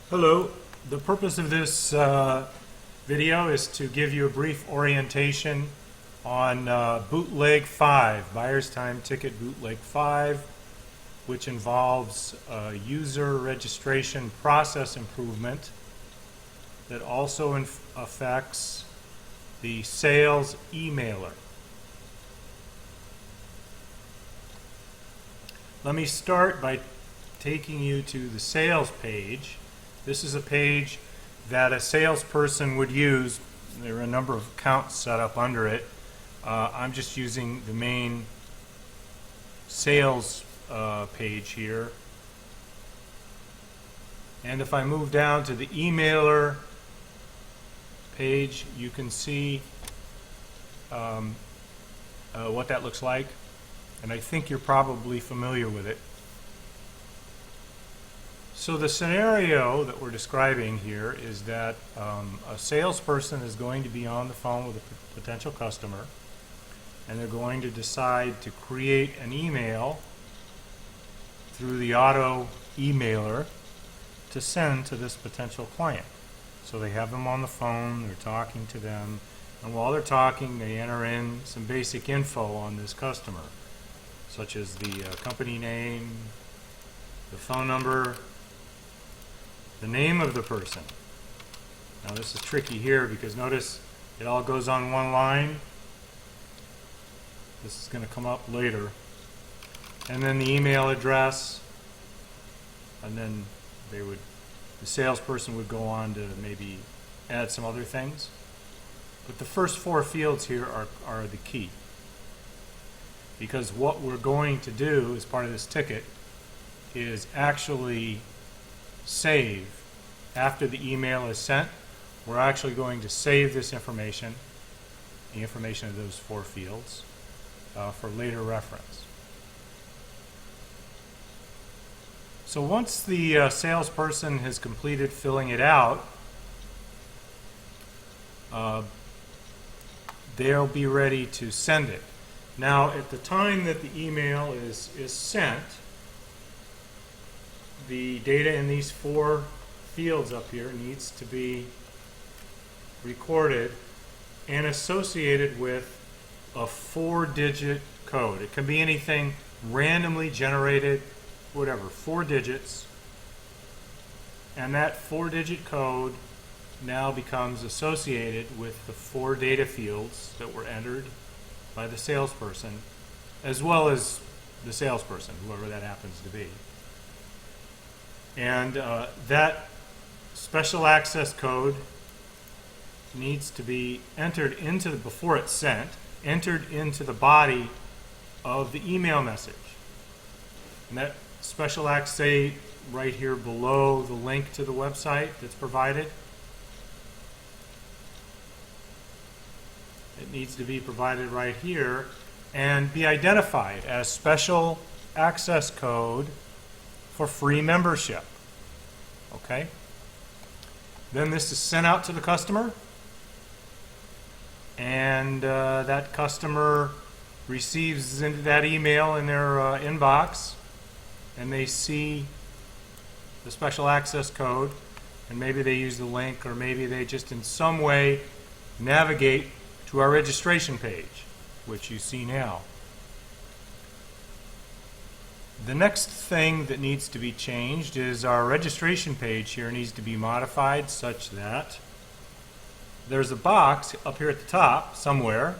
Hello. The purpose of this video is to give you a brief orientation on BTLEG-5, Buyer's Time Ticket BTLEG-5, which involves user registration process improvement that also affects the sales emailer. Let me start by taking you to the sales page. This is a page that a salesperson would use. There are a number of accounts set up under it. I'm just using the main sales page here. And if I move down to the emailer page, you can see what that looks like. And I think you're probably familiar with it. So the scenario that we're describing here is that a salesperson is going to be on the phone with a potential customer, and they're going to decide to create an email through the auto emailer to send to this potential client. So they have them on the phone, they're talking to them, and while they're talking they enter in some basic info on this customer, such as the company name, the phone number, the name of the person. Now this is tricky here because notice it all goes on one line. This is going to come up later. And then the email address, and then the salesperson would go on to maybe add some other things. But the first four fields here are the key. Because what we're going to do as part of this ticket is actually save. After the email is sent, we're actually going to save this information, the information of those four fields, for later reference. So once the salesperson has completed filling it out, they'll be ready to send it. Now, at the time that the email is sent, the data in these four fields up here needs to be recorded and associated with a 4-digit code. It can be anything randomly generated, whatever, 4 digits. And that 4-digit code now becomes associated with the 4 data fields that were entered by the salesperson, as well as the salesperson, whoever that happens to be. And that special access code needs to be entered into before it's sent, entered into the body of the email message. And that special access, say right here below the link to the website that's provided, it needs to be provided right here and be identified as special access code for free membership. Okay? Then this is sent out to the customer, and that customer receives into that email in their inbox, and they see the special access code, and maybe they use the link, or maybe they just in some way navigate to our registration page, which you see now. The next thing that needs to be changed is our registration page here needs to be modified such that there's a box up here at the top somewhere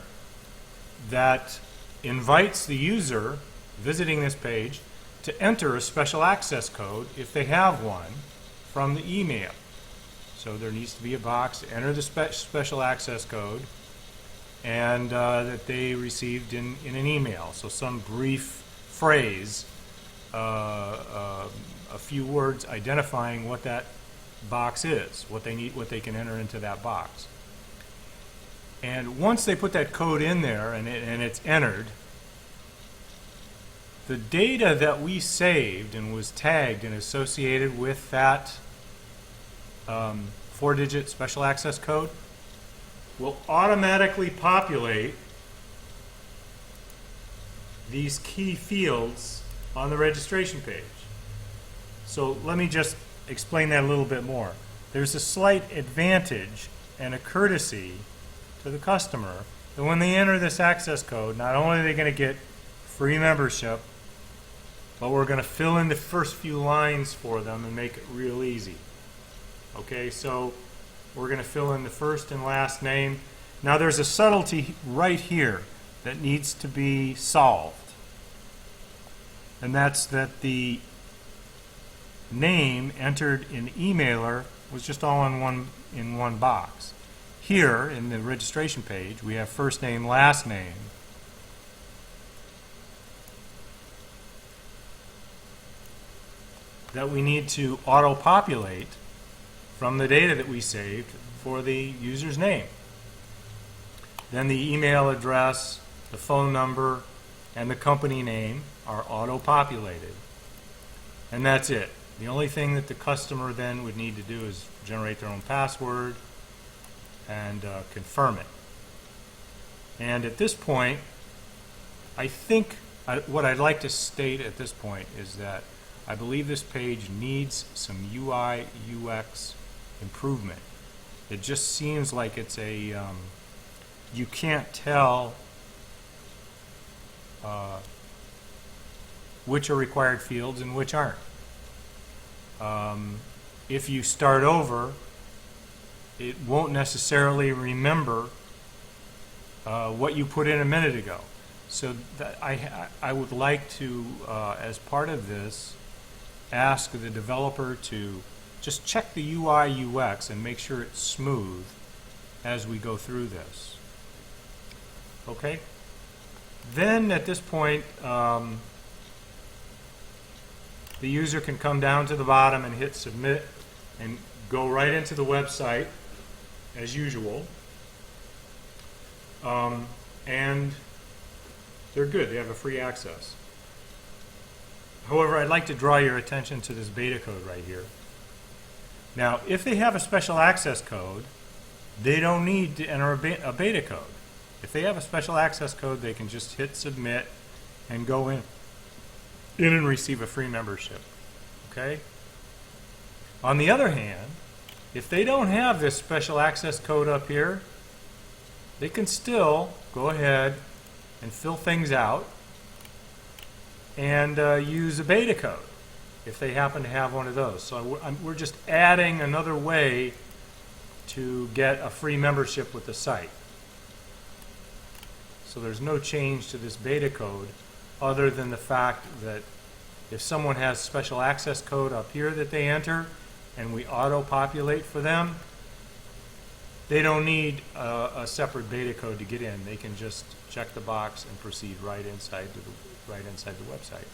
that invites the user visiting this page to enter a special access code if they have one from the email. So there needs to be a box to enter the special access code and that they received in an email. So some brief phrase, a few words identifying what that box is, what they need, what they can enter into that box. And once they put that code in there and it's entered, the data that we saved and was tagged and associated with that 4-digit special access code will automatically populate these key fields on the registration page. So let me just explain that a little bit more. There's a slight advantage and a courtesy to the customer that when they enter this access code, not only are they going to get free membership, but we're going to fill in the first few lines for them and make it real easy. Okay, so we're going to fill in the first and last name. Now there's a subtlety right here that needs to be solved. And that's that the name entered in emailer was just all in one box. Here in the registration page we have first name, last name. That we need to auto-populate from the data that we saved for the user's name. Then the email address, the phone number, and the company name are auto-populated. And that's it. The only thing that the customer then would need to do is generate their own password and confirm it. And at this point, I think what I'd like to state at this point is that I believe this page needs some UI UX improvement. It just seems like it's a you can't tell which are required fields and which aren't. If you start over, it won't necessarily remember what you put in a minute ago. So that I would like to, as part of this, ask the developer to just check the UI UX and make sure it's smooth as we go through this. Okay? Then at this point, the user can come down to the bottom and hit submit and go right into the website as usual. And they're good. They have a free access. However, I'd like to draw your attention to this beta code right here. Now, if they have a special access code, they don't need to enter a beta code. If they have a special access code, they can just hit submit and go in and receive a free membership. Okay? On the other hand, if they don't have this special access code up here, they can still go ahead and fill things out and use a beta code if they happen to have one of those. So we're just adding another way to get a free membership with the site. So there's no change to this beta code other than the fact that if someone has special access code up here that they enter and we auto-populate for them, they don't need a separate beta code to get in. They can just check the box and proceed right inside the website.